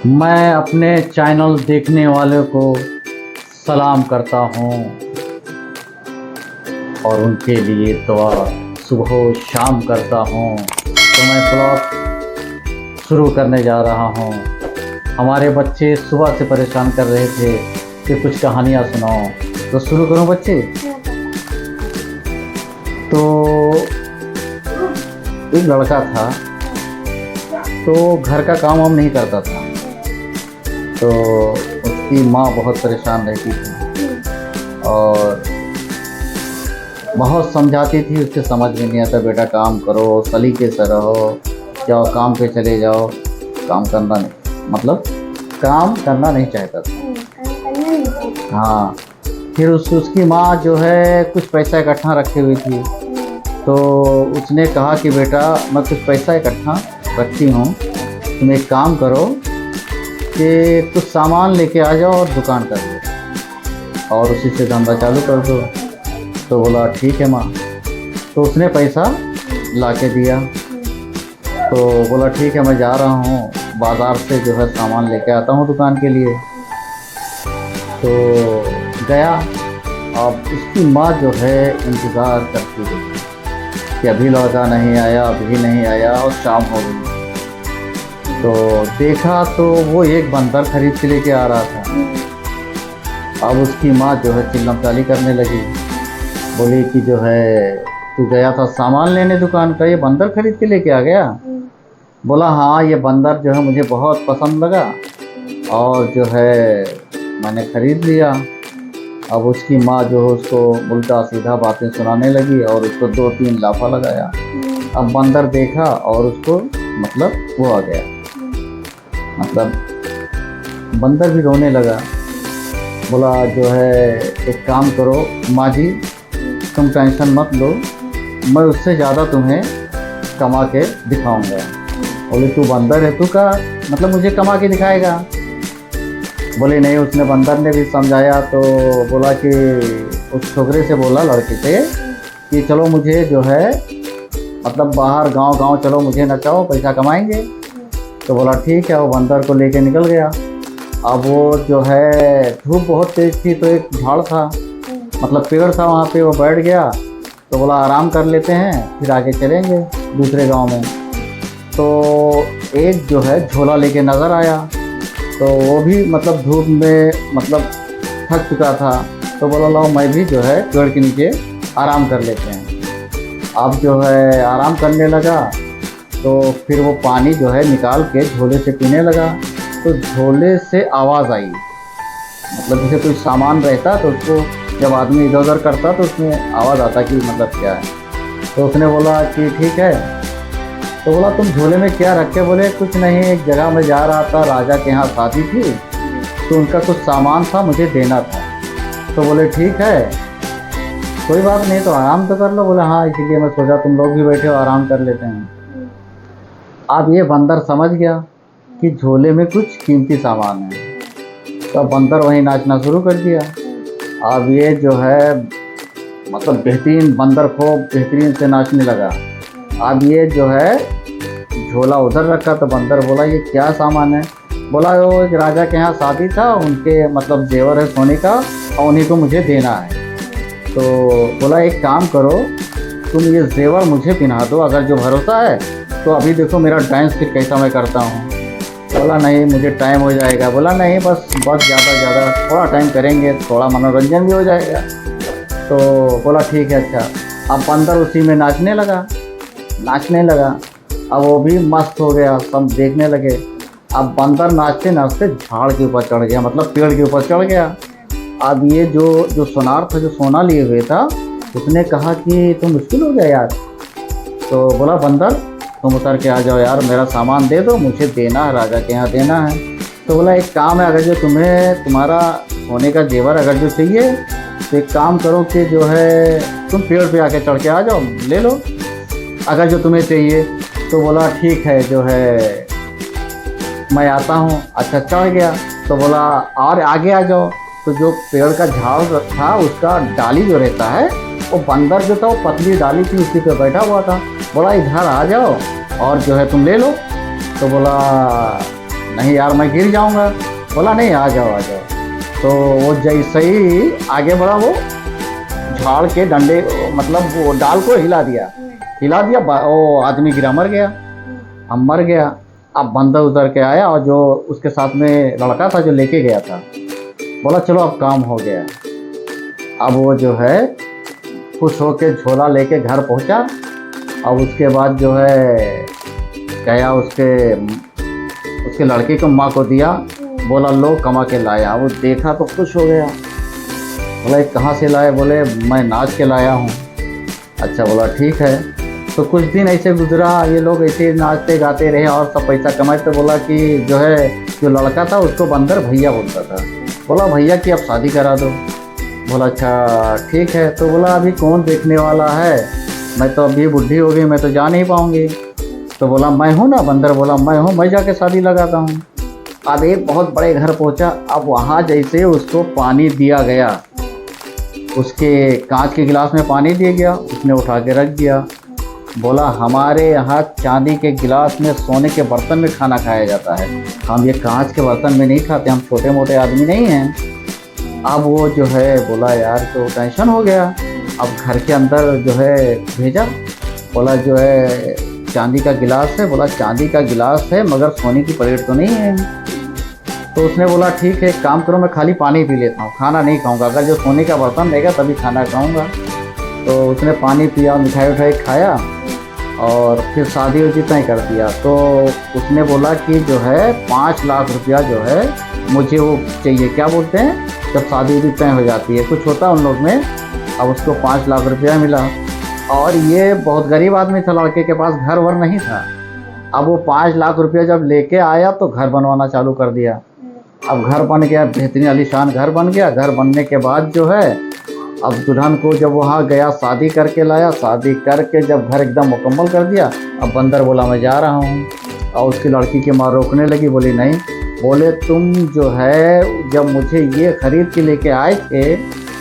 मैं अपने चैनल देखने वाले को सलाम करता हूँ और उनके लिए दुआ सुबह शाम करता हूँ। तो मैं ब्लॉग शुरू करने जा रहा हूँ। हमारे बच्चे सुबह से परेशान कर रहे थे कि कुछ कहानियाँ सुनाओ, तो शुरू करूँ बच्चे। तो एक लड़का था, तो घर का काम वाम नहीं करता था, तो उसकी माँ बहुत परेशान रहती थी और बहुत समझाती थी। उससे समझ में नहीं आता, बेटा काम करो, सलीके से रहो, जाओ काम पे चले जाओ। काम करना नहीं, मतलब काम करना नहीं चाहता था। हाँ, फिर उसकी माँ जो है कुछ पैसा इकट्ठा रखी हुई थी, तो उसने कहा कि बेटा मैं कुछ पैसा इकट्ठा रखती हूँ, तुम एक काम करो कि कुछ सामान लेके आ जाओ और दुकान कर दो और उसी से धंधा चालू कर दो। तो बोला ठीक है माँ। तो उसने पैसा ला के दिया। तो बोला ठीक है, मैं जा रहा हूँ बाज़ार से जो है सामान लेके आता हूँ दुकान के लिए। तो गया। अब उसकी माँ जो है इंतज़ार करती रही कि अभी लड़का नहीं आया, अभी नहीं आया, और शाम हो गई। तो देखा तो वो एक बंदर खरीद के लेके आ रहा था। अब उसकी माँ जो है चिल्लाचाली करने लगी, बोली कि जो है तू गया था सामान लेने दुकान का, ये बंदर खरीद के लेके आ गया। बोला हाँ, ये बंदर जो है मुझे बहुत पसंद लगा और जो है मैंने ख़रीद लिया। अब उसकी माँ जो है उसको उल्टा सीधा बातें सुनाने लगी और उसको 2-3 लाफा लगाया। अब बंदर देखा और उसको मतलब वो आ गया, मतलब बंदर भी रोने लगा। बोला जो है एक काम करो माँ जी, तुम टेंशन मत लो, मैं उससे ज़्यादा तुम्हें कमा के दिखाऊंगा। बोले तू बंदर है, तू का मतलब मुझे कमा के दिखाएगा? बोले नहीं। उसने बंदर ने भी समझाया, तो बोला कि उस छोकरे से बोला, लड़के से, कि चलो मुझे जो है मतलब बाहर गांव चलो, मुझे नचाओ, पैसा कमाएंगे। तो बोला ठीक है। वो बंदर को लेके निकल गया। अब वो जो है धूप बहुत तेज़ थी, तो एक झाड़ था, मतलब पेड़ था, वहाँ पे वो बैठ गया। तो बोला आराम कर लेते हैं, फिर आगे चलेंगे दूसरे गांव में। तो एक जो है झोला लेके नज़र आया, तो वो भी मतलब धूप में मतलब थक चुका था। तो बोला लो मैं भी जो है पेड़ के नीचे आराम कर लेते हैं। अब जो है आराम करने लगा, तो फिर वो पानी जो है निकाल के झोले से पीने लगा। तो झोले से आवाज़ आई, मतलब जैसे कोई सामान रहता तो उसको जब आदमी इधर उधर करता तो उसमें आवाज़ आता कि मतलब क्या है। तो उसने बोला कि ठीक है। तो बोला तुम झोले में क्या रखे? बोले कुछ नहीं, एक जगह मैं जा रहा था, राजा के यहाँ शादी थी, तो उनका कुछ सामान था, मुझे देना था। तो बोले ठीक है, कोई बात नहीं, तो आराम तो कर लो। बोले हाँ, इसीलिए मैं सोचा तुम लोग भी बैठे हो, आराम कर लेते हैं। अब ये बंदर समझ गया कि झोले में कुछ कीमती सामान है, तो बंदर वहीं नाचना शुरू कर दिया। अब ये जो है मतलब बेहतरीन बंदर को बेहतरीन से नाचने लगा। अब ये जो है झोला उधर रखा, तो बंदर बोला ये क्या सामान है? बोला वो एक राजा के यहाँ शादी था, उनके मतलब जेवर है सोने का, और उन्हीं को मुझे देना है। तो बोला एक काम करो, तुम ये जेवर मुझे पहना दो, अगर जो भरोसा है तो अभी देखो मेरा डांस फिर कैसा मैं करता हूँ। बोला नहीं, मुझे टाइम हो जाएगा। बोला नहीं, बस ज़्यादा थोड़ा टाइम करेंगे, थोड़ा मनोरंजन भी हो जाएगा। तो बोला ठीक है। अच्छा, अब बंदर उसी में नाचने लगा। अब वो भी मस्त हो गया, सब देखने लगे। अब बंदर नाचते नाचते झाड़ के ऊपर चढ़ गया, मतलब पेड़ के ऊपर चढ़ गया। अब ये जो सोनार था, जो सोना लिए हुए था, उसने कहा कि तुम मुश्किल हो गया यार। तो बोला बंदर तुम उतर के आ जाओ यार, मेरा सामान दे दो, मुझे देना है, राजा के यहाँ देना है। तो बोला एक काम है, अगर जो तुम्हारा सोने का जेवर अगर जो चाहिए, तो एक काम करो कि जो है तुम पेड़ पे आके चढ़ के आ जाओ, ले लो अगर जो तुम्हें चाहिए। तो बोला ठीक है, जो है मैं आता हूँ। अच्छा, चढ़ गया। तो बोला और आगे आ जाओ। तो जो पेड़ का झाड़ था, उसका डाली जो रहता है, वो बंदर जो था वो पतली डाली थी, उसी पे बैठा हुआ था। बोला इधर आ जाओ और जो है तुम ले लो। तो बोला नहीं यार मैं गिर जाऊंगा। बोला नहीं आ जाओ आ जाओ। तो वो जैसे ही आगे बढ़ा, वो झाड़ के डंडे मतलब वो डाल को हिला दिया, वो आदमी गिरा, मर गया। अब मर गया। अब बंदर उतर के आया और जो उसके साथ में लड़का था जो लेके गया था, बोला चलो अब काम हो गया। अब वो जो है खुश होके झोला लेके घर पहुंचा। अब उसके बाद जो है गया उसके लड़के को माँ को दिया, बोला लो कमा के लाया। वो देखा तो खुश हो गया, बोला कहाँ से लाए? बोले मैं नाच के लाया हूँ। अच्छा, बोला ठीक है। तो कुछ दिन ऐसे गुजरा, ये लोग ऐसे नाचते गाते रहे और सब पैसा कमाए। तो बोला कि जो है जो लड़का था उसको बंदर भैया बोलता था। बोला भैया की अब शादी करा दो। बोला अच्छा ठीक है। तो बोला अभी कौन देखने वाला है, मैं तो अभी बुढ़ी हो गई, मैं तो जा नहीं पाऊँगी। तो बोला मैं हूँ ना। बंदर बोला मैं हूँ, मैं जाके शादी लगाता हूँ। अब एक बहुत बड़े घर पहुँचा। अब वहाँ जैसे उसको पानी दिया गया, उसके कांच के गिलास में पानी दिया गया, उसने उठा के रख दिया। बोला हमारे यहाँ चांदी के गिलास में, सोने के बर्तन में खाना खाया जाता है, हम ये कांच के बर्तन में नहीं खाते, हम छोटे मोटे आदमी नहीं हैं। अब वो जो है बोला यार तो टेंशन हो गया। अब घर के अंदर जो है भेजा, बोला जो है चांदी का गिलास है। बोला चांदी का गिलास है मगर सोने की प्लेट तो नहीं है। तो उसने बोला ठीक है, एक काम करो मैं खाली पानी पी लेता हूँ, खाना नहीं खाऊंगा, अगर जो सोने का बर्तन रहेगा तभी खाना खाऊंगा। तो उसने पानी पिया, मिठाई उठाई खाया और फिर शादी उसी तय कर दिया। तो उसने बोला कि जो है 5 लाख रुपया जो है मुझे वो चाहिए, क्या बोलते हैं जब शादी उसी तय हो जाती है, कुछ होता है उन लोग में। अब उसको 5 लाख रुपया मिला और ये बहुत गरीब आदमी था, लड़के के पास घर वर नहीं था। अब वो 5 लाख रुपया जब लेके आया तो घर बनवाना चालू कर दिया। अब घर बन गया, बेहतरीन आलीशान घर बन गया। घर बनने के बाद जो है अब दुल्हन को जब वहाँ गया शादी करके लाया, शादी करके जब घर एकदम मुकम्मल कर दिया, अब बंदर बोला मैं जा रहा हूँ। और उसकी लड़की की माँ रोकने लगी, बोली नहीं। बोले तुम जो है जब मुझे ये खरीद के लेके आए थे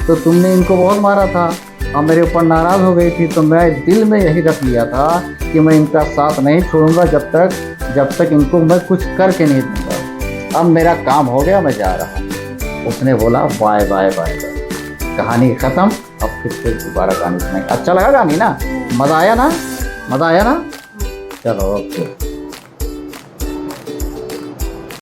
तो तुमने इनको बहुत मारा था और मेरे ऊपर नाराज़ हो गई थी, तो मैं दिल में यही रख लिया था कि मैं इनका साथ नहीं छोड़ूंगा जब तक इनको मैं कुछ करके नहीं दूंगा। अब मेरा काम हो गया, मैं जा रहा हूँ। उसने बोला बाय बाय बाय। कहानी ख़त्म। अब फिर दोबारा कहानी सुनाएंगे। अच्छा लगा कहानी ना? मज़ा आया ना? चलो ओके।